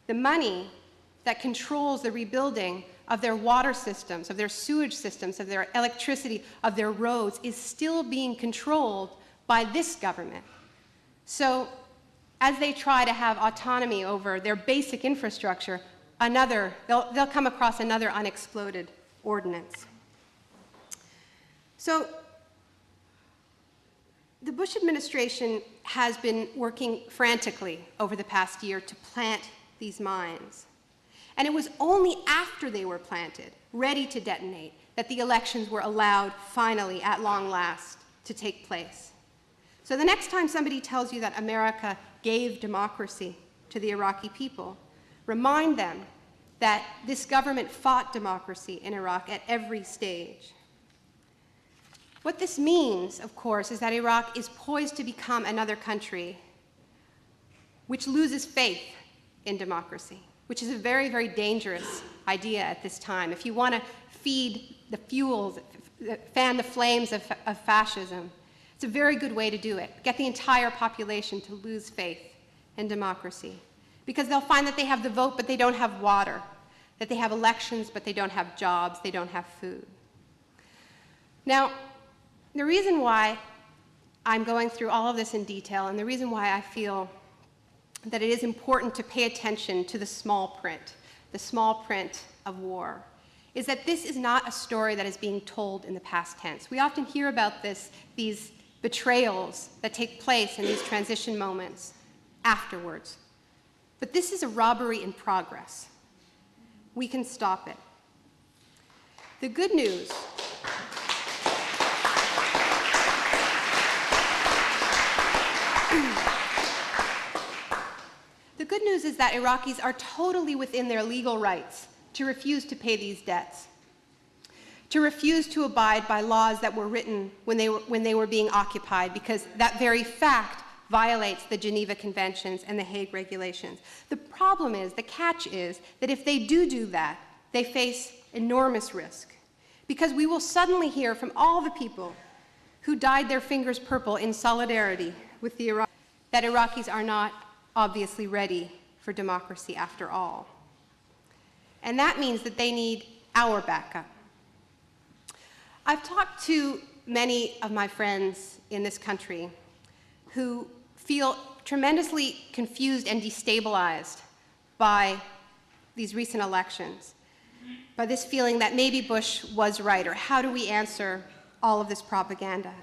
The money that controls the rebuilding of their water systems, of their sewage systems, of their electricity, of their roads, is still being controlled by this government. So as they try to have autonomy over their basic infrastructure, they'll come across another unexploded ordinance. So the Bush administration has been working frantically over the past year to plant these mines. And it was only after they were planted, ready to detonate, that the elections were allowed, finally, at long last, to take place. So the next time somebody tells you that America gave democracy to the Iraqi people, remind them that this government fought democracy in Iraq at every stage. What this means, of course, is that Iraq is poised to become another country which loses faith in democracy, which is a very, very dangerous idea at this time. If you want to feed the fuels, fan the flames of fascism, it's a very good way to do it. Get the entire population to lose faith in democracy. Because they'll find that they have the vote, but they don't have water, that they have elections, but they don't have jobs, they don't have food. Now, the reason why I'm going through all of this in detail, and the reason why I feel that it is important to pay attention to the small print of war, is that this is not a story that is being told in the past tense. We often hear about these betrayals that take place in these transition moments afterwards. But this is a robbery in progress. We can stop it. The good news is that Iraqis are totally within their legal rights to refuse to pay these debts, to refuse to abide by laws that were written when they were being occupied, because that very fact violates the Geneva Conventions and the Hague Regulations. The problem is, the catch is, that if they do that, they face enormous risk, because we will suddenly hear from all the people who dyed their fingers purple in solidarity with the Iraqis that Iraqis are not obviously ready for democracy after all. And that means that they need our backup. I've talked to many of my friends in this country who feel tremendously confused and destabilized by these recent elections, by this feeling that maybe Bush was right, or how do we answer all of this propaganda?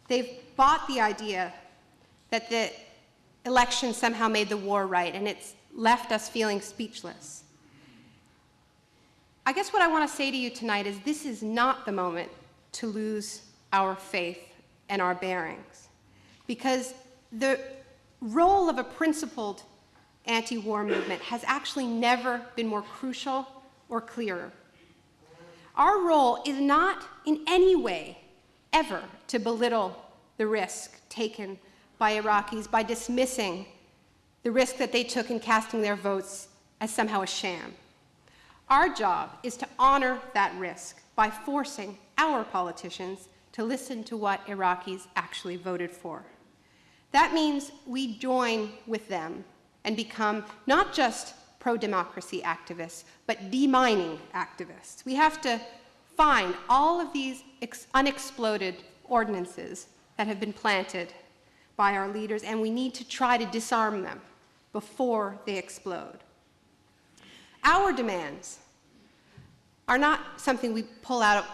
They've bought the idea that the election somehow made the war right, and it's left us feeling speechless. I guess what I want to say to you tonight is this is not the moment to lose our faith and our bearings, because the role of a principled anti-war movement has actually never been more crucial or clearer. Our role is not in any way ever to belittle the risk taken by Iraqis by dismissing the risk that they took in casting their votes as somehow a sham. Our job is to honor that risk by forcing our politicians to listen to what Iraqis actually voted for. That means we join with them and become not just pro-democracy activists, but demining activists. We have to find all of these unexploded ordinances that have been planted by our leaders, and we need to try to disarm them before they explode. Our demands are not something we pull out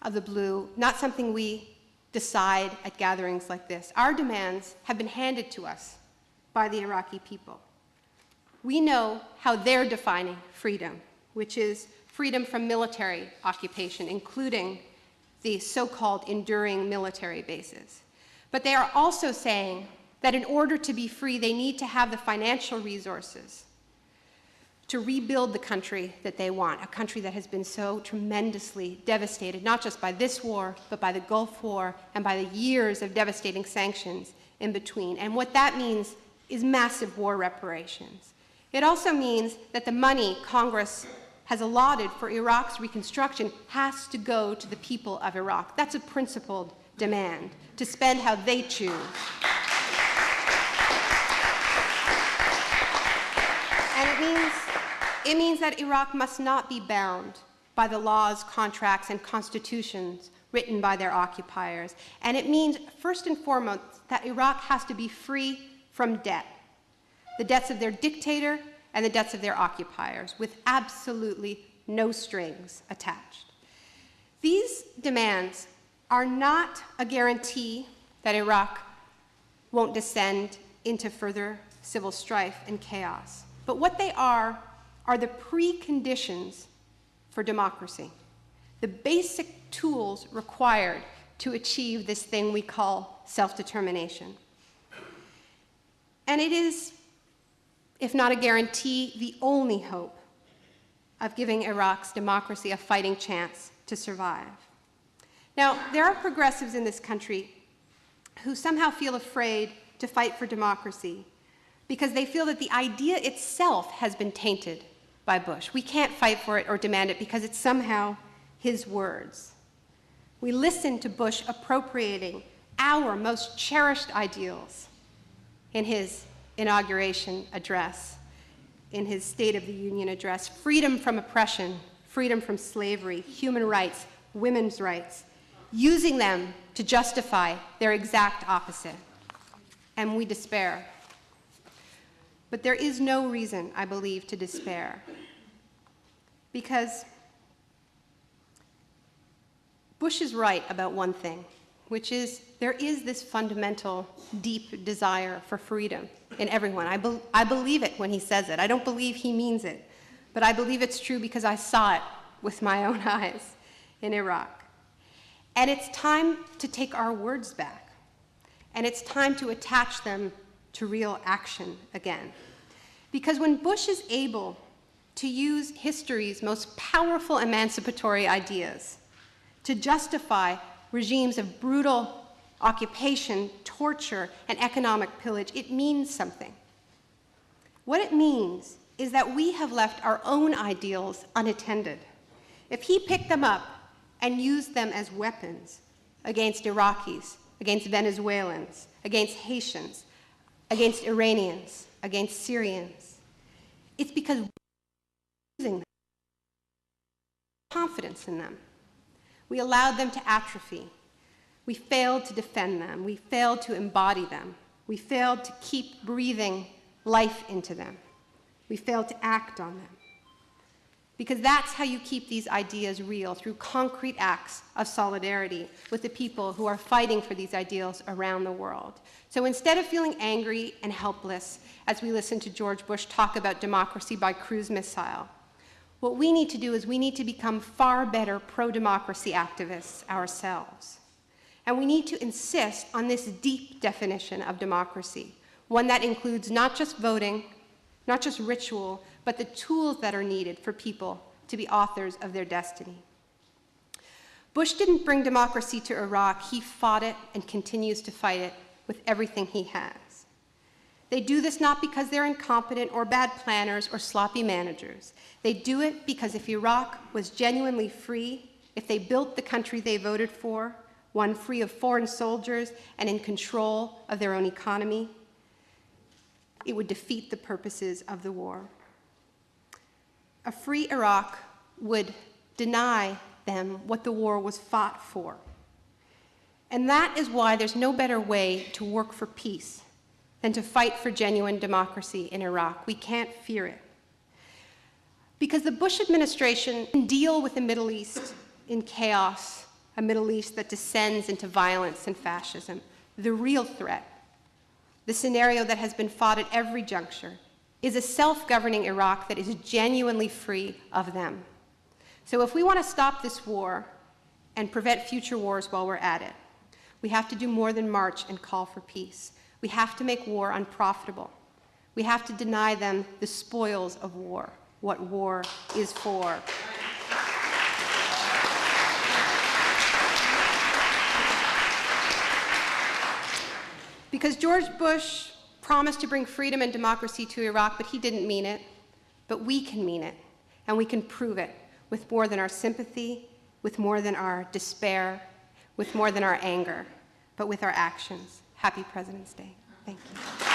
of the blue, not something we decide at gatherings like this. Our demands have been handed to us by the Iraqi people. We know how they're defining freedom, which is freedom from military occupation, including the so-called enduring military bases. But they are also saying that in order to be free, they need to have the financial resources to rebuild the country that they want, a country that has been so tremendously devastated, not just by this war, but by the Gulf War and by the years of devastating sanctions in between. And what that means is massive war reparations. It also means that the money Congress has allotted for Iraq's reconstruction has to go to the people of Iraq. That's a principled demand, to spend how they choose. It means that Iraq must not be bound by the laws, contracts, and constitutions written by their occupiers. And it means, first and foremost, that Iraq has to be free from debt, the debts of their dictator and the debts of their occupiers, with absolutely no strings attached. These demands are not a guarantee that Iraq won't descend into further civil strife and chaos, but what they are the preconditions for democracy, the basic tools required to achieve this thing we call self-determination. And it is, if not a guarantee, the only hope of giving Iraq's democracy a fighting chance to survive. Now, there are progressives in this country who somehow feel afraid to fight for democracy because they feel that the idea itself has been tainted by Bush. We can't fight for it or demand it because it's somehow his words. We listen to Bush appropriating our most cherished ideals in his inauguration address, in his State of the Union address: freedom from oppression, freedom from slavery, human rights, women's rights, using them to justify their exact opposite. And we despair. But there is no reason, I believe, to despair, because Bush is right about one thing, which is there is this fundamental, deep desire for freedom in everyone. I believe it when he says it. I don't believe he means it, but I believe it's true because I saw it with my own eyes in Iraq. And it's time to take our words back, and it's time to attach them to real action again. Because when Bush is able to use history's most powerful emancipatory ideas to justify regimes of brutal occupation, torture, and economic pillage, it means something. What it means is that we have left our own ideals unattended. If he picked them up and used them as weapons against Iraqis, against Venezuelans, against Haitians, against Iranians, against Syrians, it's because we're using them, confidence in them. We allowed them to atrophy. We failed to defend them. We failed to embody them. We failed to keep breathing life into them. We failed to act on them. Because that's how you keep these ideas real, through concrete acts of solidarity with the people who are fighting for these ideals around the world. So instead of feeling angry and helpless as we listen to George Bush talk about democracy by cruise missile, what we need to do is we need to become far better pro-democracy activists ourselves. And we need to insist on this deep definition of democracy, one that includes not just voting, not just ritual, but the tools that are needed for people to be authors of their destiny. Bush didn't bring democracy to Iraq. He fought it and continues to fight it with everything he has. They do this not because they're incompetent or bad planners or sloppy managers. They do it because if Iraq was genuinely free, if they built the country they voted for, one free of foreign soldiers and in control of their own economy, it would defeat the purposes of the war. A free Iraq would deny them what the war was fought for. And that is why there's no better way to work for peace than to fight for genuine democracy in Iraq. We can't fear it. Because the Bush administration can deal with the Middle East in chaos, a Middle East that descends into violence and fascism. The real threat, the scenario that has been fought at every juncture, is a self-governing Iraq that is genuinely free of them. So if we want to stop this war and prevent future wars while we're at it, we have to do more than march and call for peace. We have to make war unprofitable. We have to deny them the spoils of war, what war is for. Because George Bush promised to bring freedom and democracy to Iraq, but he didn't mean it. But we can mean it, and we can prove it with more than our sympathy, with more than our despair, with more than our anger, but with our actions. Happy President's Day. Thank you.